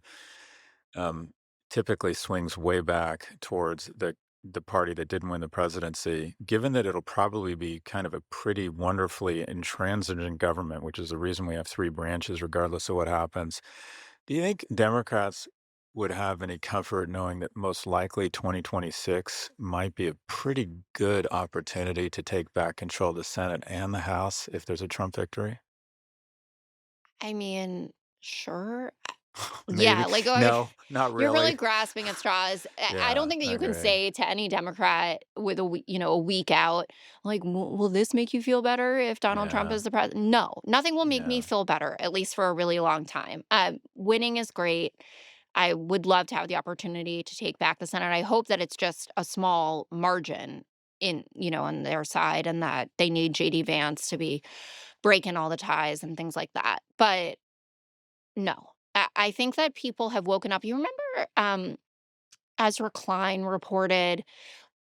um, typically swings way back towards the party that didn't win the presidency, given that it'll probably be kind of a pretty wonderfully intransigent government, which is the reason we have 3 branches, regardless of what happens. Do you think Democrats would have any comfort knowing that most likely 2026 might be a pretty good opportunity to take back control of the Senate and the House if there's a Trump victory? I mean, sure. Maybe. Yeah, like, No, not you're really really. grasping at straws. I don't Yeah, think that I you can agree. say to any Democrat with a week out, like, Will this make you feel better if Donald Trump Yeah, is the president?" No, nothing will make me no. feel better, at least for a really long time. Winning is great. I would love to have the opportunity to take back the Senate. I hope that it's just a small margin on their side and that they need JD Vance to be breaking all the ties and things like that. But no, I think that people have woken up. You remember, Ezra Klein reported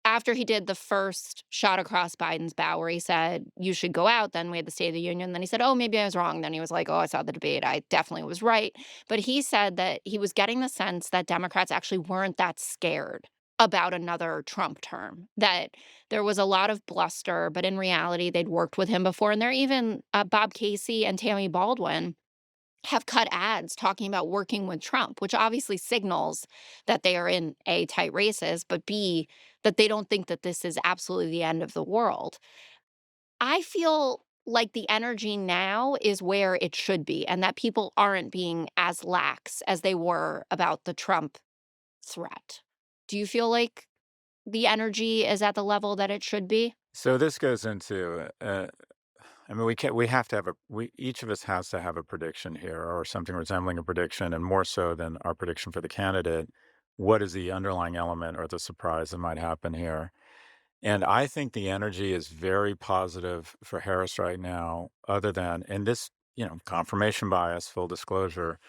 after he did the first shot across Biden's bow where he said, "You should go out." Then we had the State of the Union. Then he said, "Oh, maybe I was wrong." Then he was like, "Oh, I saw the debate. I definitely was right." But he said that he was getting the sense that Democrats actually weren't that scared about another Trump term, that there was a lot of bluster, but in reality, they'd worked with him before. And there even Bob Casey and Tammy Baldwin have cut ads talking about working with Trump, which obviously signals that they are in A, tight races, but B, that they don't think that this is absolutely the end of the world. I feel like the energy now is where it should be, and that people aren't being as lax as they were about the Trump threat. Do you feel like the energy is at the level that it should be? So this goes into, I mean, we have to have each of us has to have a prediction here or something resembling a prediction, and more so than our prediction for the candidate. What is the underlying element or the surprise that might happen here? And I think the energy is very positive for Harris right now, other than, and this, confirmation bias, full disclosure.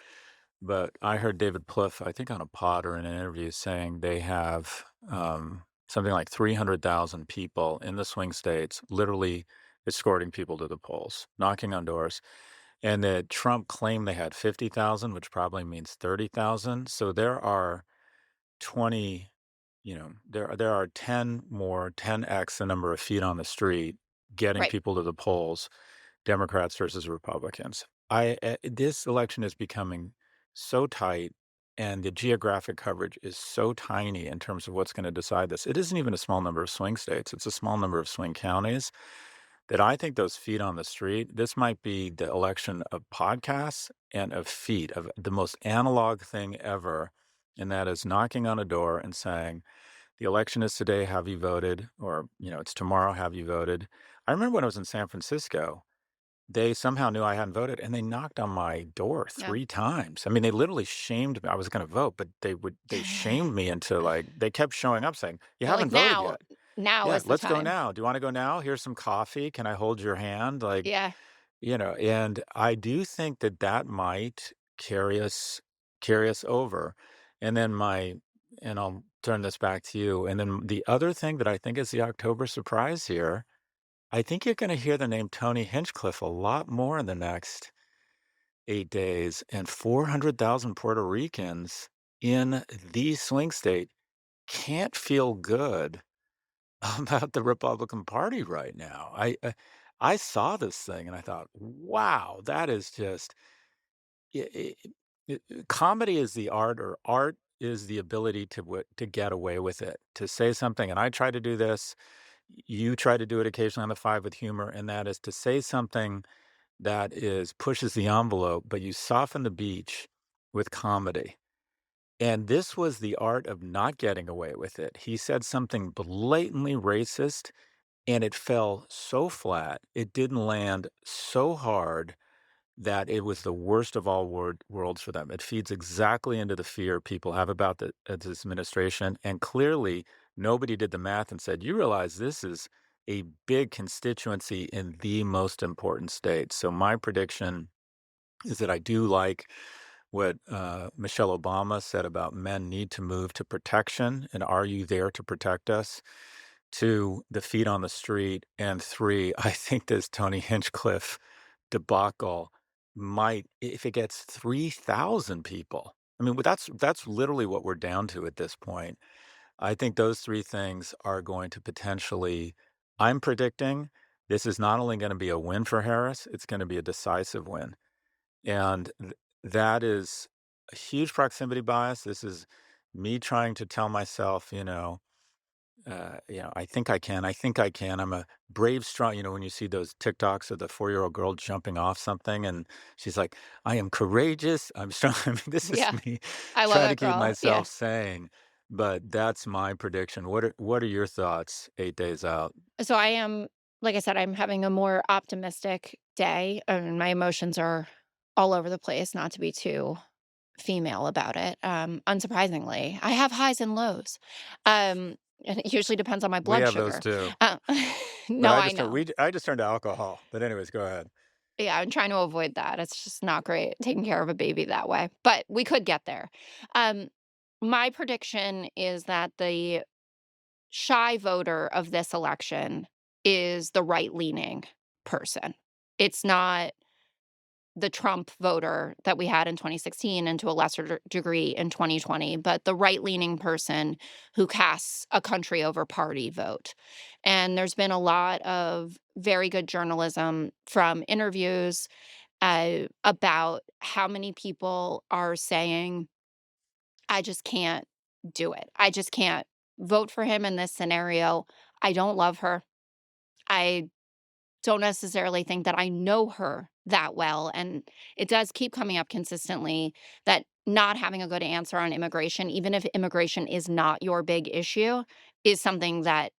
But I heard David Plouffe, I think on a pod or in an interview, saying they have something like 300,000 people in the swing states, literally escorting people to the polls, knocking on doors. And that Trump claimed they had 50,000, which probably means 30,000. So there are 20, there are 10x the number of feet on the street getting Right. people to the polls, Democrats versus Republicans. This election is becoming so tight, and the geographic coverage is so tiny in terms of what's going to decide this. It isn't even a small number of swing states; it's a small number of swing counties. That I think those feet on the street. This might be the election of podcasts and of feet, of the most analog thing ever, and that is knocking on a door and saying, The election is today. Have you voted? Or, it's tomorrow. Have you voted? I remember when I was in San Francisco, they somehow knew I hadn't voted and they knocked on my door Yeah. 3 times. I mean, they literally shamed me. I was going to vote, but they shamed me into like, they kept showing up saying, you They're like, haven't voted now, yet. now Yeah, is the let's go time. now. Do you want to go now? Here's some coffee. Can I hold your hand? Like, Yeah. and I do think that that might carry us over. And then and I'll turn this back to you. And then the other thing that I think is the October surprise here, I think you're going to hear the name Tony Hinchcliffe a lot more in the next 8 days. And 400,000 Puerto Ricans in the swing state can't feel good about the Republican Party right now. I saw this thing and I thought, wow, that is just I comedy is the art, or art is the ability to get away with it, to say something. And I try to do this. You try to do it occasionally on the five with humor, and that is to say something that is pushes the envelope, but you soften the beach with comedy. And this was the art of not getting away with it. He said something blatantly racist and it fell so flat, it didn't land so hard that it was the worst of all worlds for them. It feeds exactly into the fear people have about this administration. And clearly, nobody did the math and said, you realize this is a big constituency in the most important state. So my prediction is that I do like what Michelle Obama said about men need to move to protection. And are you there to protect us? 2, the feet on the street, and 3, I think this Tony Hinchcliffe debacle might, if it gets 3,000 people. I mean, that's literally what we're down to at this point. I think those 3 things are going to potentially. I'm predicting this is not only going to be a win for Harris, it's going to be a decisive win. And that is a huge proximity bias. This is me trying to tell myself, I think I can. I think I can. I'm a brave, strong. When you see those TikToks of the 4-year-old girl jumping off something, and she's like, "I am courageous. I'm strong." I mean, this is Yeah. me I love trying to that keep girl. Yeah. myself saying. But that's my prediction. What are your thoughts 8 days out? So I am, like I said, I'm having a more optimistic day, and my emotions are all over the place, not to be too female about it. Unsurprisingly, I have highs and lows. And it usually depends on my We blood have those sugar. too. Uh, But no, I I just know. I just turned to alcohol. But anyways, go ahead. Yeah, I'm trying to avoid that. It's just not great taking care of a baby that way, but we could get there. Um, my prediction is that the shy voter of this election is the right-leaning person. It's not the Trump voter that we had in 2016 and to a lesser degree in 2020, but the right-leaning person who casts a country over party vote. And there's been a lot of very good journalism from interviews about how many people are saying, I just can't do it. I just can't vote for him in this scenario. I don't love her. I don't necessarily think that I know her that well. And it does keep coming up consistently that not having a good answer on immigration, even if immigration is not your big issue, is something that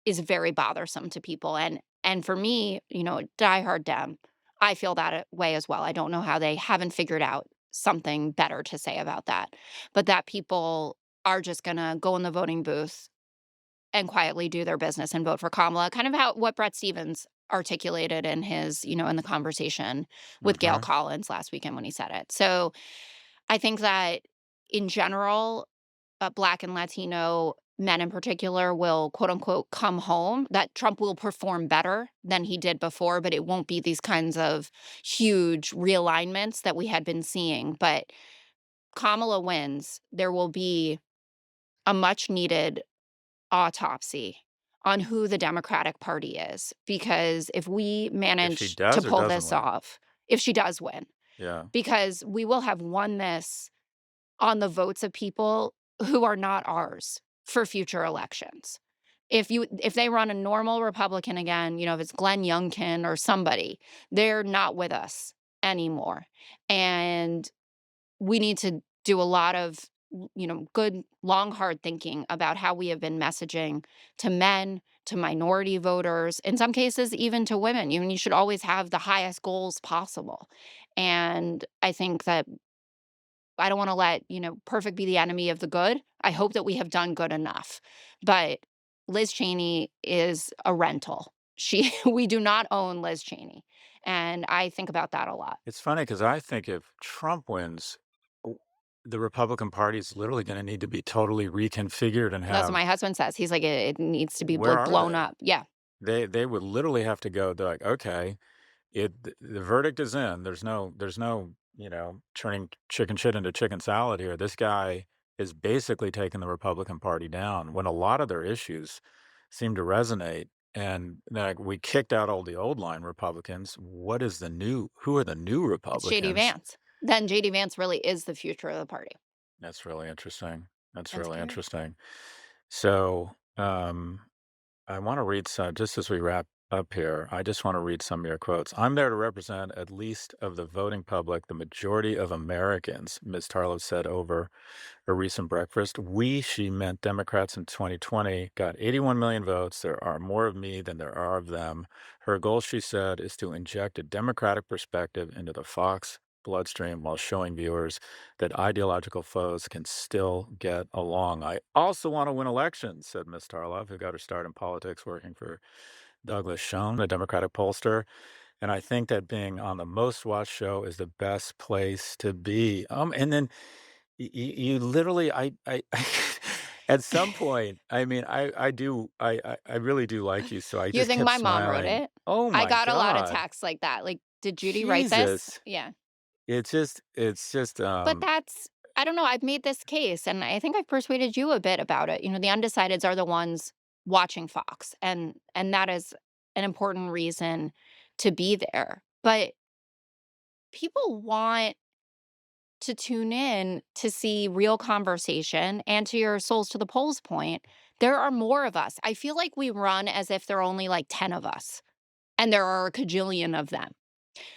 is very bothersome to people. And for me, diehard Dem, I feel that way as well. I don't know how they haven't figured out something better to say about that. But that people are just gonna go in the voting booth and quietly do their business and vote for Kamala, kind of how what Brett Stevens articulated in his, in the conversation with Gail Hmm. Collins last weekend when he said it. So I think that in general, Black and Latino men in particular will quote unquote come home, that Trump will perform better than he did before, but it won't be these kinds of huge realignments that we had been seeing. But Kamala wins, there will be a much needed autopsy on who the Democratic Party is. Because if we If she manage to does or pull doesn't this win. off, if she does win, Yeah. because we will have won this on the votes of people who are not ours for future elections. If they run a normal Republican again, if it's Glenn Youngkin or somebody, they're not with us anymore. And we need to do a lot of good, long, hard thinking about how we have been messaging to men, to minority voters, in some cases, even to women. You should always have the highest goals possible. And I think that I don't want to let, perfect be the enemy of the good. I hope that we have done good enough. But Liz Cheney is a rental. We do not own Liz Cheney. And I think about that a lot. It's funny because I think if Trump wins, w- the Republican Party is literally going to need to be totally reconfigured and That's what have, my husband says. He's like, it needs to be where like are blown they? up. Yeah. They would literally have to go. They're like, okay, the verdict is in. There's no turning chicken shit into chicken salad here. This guy is basically taking the Republican Party down when a lot of their issues seem to resonate. And like we kicked out all the old line Republicans. What is the new? Who are the new It's JD Republicans? Vance. Then JD Vance really is the future of the party. That's really interesting. That's That's really scary. interesting. So, I want to read some, just as we wrap up here, I just want to read some of your quotes. I'm there to represent, at least of the voting public, the majority of Americans, Ms. Tarlov said over a recent breakfast. We, she meant Democrats in 2020, got 81 million votes. There are more of me than there are of them. Her goal, she said, is to inject a Democratic perspective into the Fox bloodstream while showing viewers that ideological foes can still get along. I also want to win elections, said Ms. Tarlov, who got her start in politics working for Douglas Schoen, a Democratic pollster. And I think that being on the most watched show is the best place to be. And then you literally, at some point, I mean, I really do like you, so I You just think kept my mom wrote smiling. it? Oh I my got a lot of God, texts like that. Like, did Judy write this? Jesus! Yeah. It's just, But I don't know. I've made this case, and I think I've persuaded you a bit about it. The undecideds are the ones watching Fox, and that is an important reason to be there. But people want to tune in to see real conversation, and to your souls to the polls point, there are more of us. I feel like we run as if there are only like 10 of us, and there are a cajillion of them.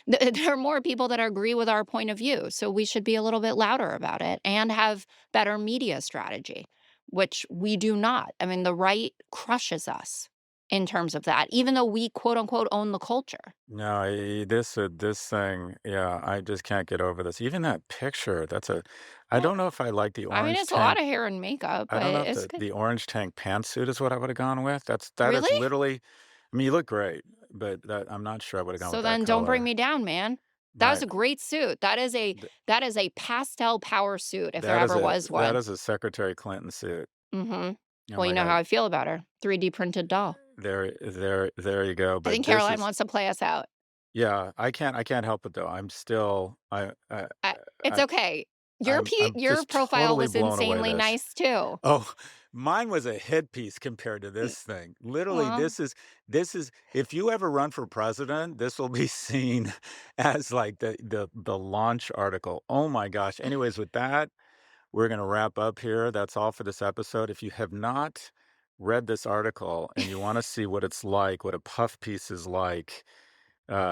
There are more people that agree with our point of view, so we should be a little bit louder about it and have better media strategy, which we do not. I mean, the right crushes us in terms of that, even though we quote unquote own the culture. no, this thing, yeah, I just can't get over this. Even that picture, I Well, don't know if I like the I mean, orange it's a lot tank. of hair and makeup, I but don't know if it's the good. the orange tank pantsuit is what I would have gone with. That is Really? literally, I mean, you look great, but I'm not sure I would have gone So with that then don't bring color. me down, man. That was My a great suit. th- That is a pastel power suit if there that is ever a was that one. is a Secretary Clinton suit. Mhm. Oh Well, you my know how God. I feel about her. 3D printed doll. There you go. I But think this Caroline is, wants to play us out. yeah, I can't help it though. I'm still It's I okay. I'm Your just profile totally was blown away insanely this. nice too. Oh, mine was a hit piece compared to Mm, this thing. Literally, well, this is if you ever run for president, this will be seen as like the launch article. Oh my gosh. Anyways, with that, we're gonna wrap up here. That's all for this episode. If you have not read this article and you want to see what it's like, what a puff piece is like,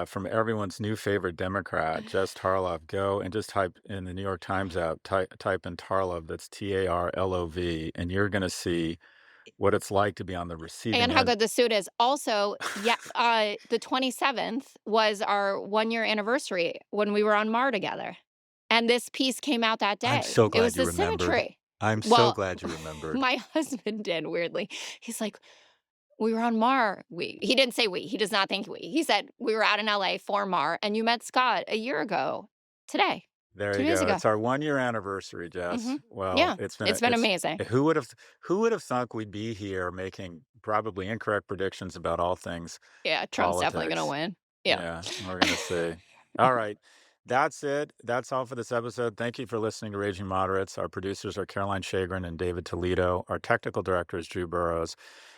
from everyone's new favorite Democrat, Jess Tarlov. Go and just type in the New York Times app, type in Tarlov, that's Tarlov, and you're going to see what it's like to be on the and receiving how end. good the suit is. Also, yeah, the 27th was our 1-year anniversary when we were on Mar together. And this piece came out that I'm day. so It was glad you the remembered. symmetry. I'm so Well, glad you remembered. my husband did weirdly. He's like, we were on Mar. He didn't say we. He does not think we. He said we were out in LA for Mar, and you met Scott a year ago today, There you 2 days go. ago. It's our 1 year anniversary, Hmm. Jess. Well, Yeah, it's been amazing. who would have thought we'd be here making probably incorrect predictions about all things Yeah, Trump's definitely gonna politics. win. Yeah. Yeah, we're gonna see. All right. That's it. That's all for this episode. Thank you for listening to Raging Moderates. Our producers are Caroline Shagrin and David Toledo. Our technical director is Drew Burrows.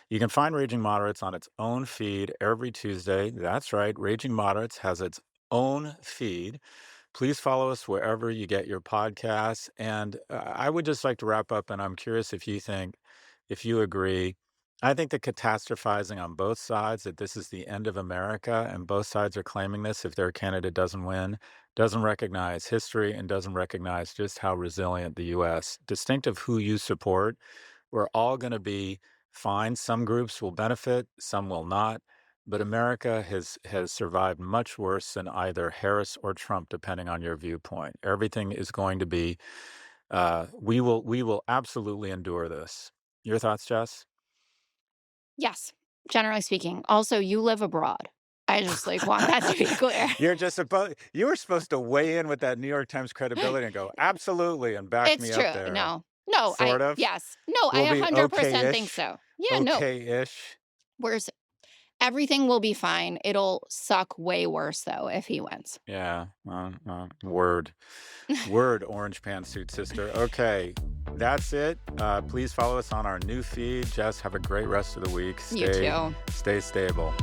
You can find Raging Moderates on its own feed every Tuesday. That's right. Raging Moderates has its own feed. Please follow us wherever you get your podcasts. And I would just like to wrap up, and I'm curious if you agree. I think the catastrophizing on both sides that this is the end of America, and both sides are claiming this if their candidate doesn't win, doesn't recognize history and doesn't recognize just how resilient the U.S., distinct of who you support, we're all going to be fine. Some groups will benefit, some will not. But America has survived much worse than either Harris or Trump, depending on your viewpoint. Everything is going to be. We will absolutely endure this. Your thoughts, Jess? Yes, generally speaking. Also, you live abroad. I just want that to be clear. You were supposed to weigh in with that New York Times credibility and go absolutely and back me It's up true. there. No, Sort of. yes. No, I We'll be 100% think okay-ish. so. Yeah, no. Okay-ish. Everything will be fine. It'll suck way worse though if he wins. Yeah. Word, orange pantsuit sister. Okay, that's it. Please follow us on our new feed. Jess, have a great rest of the week. You too. Stay stable.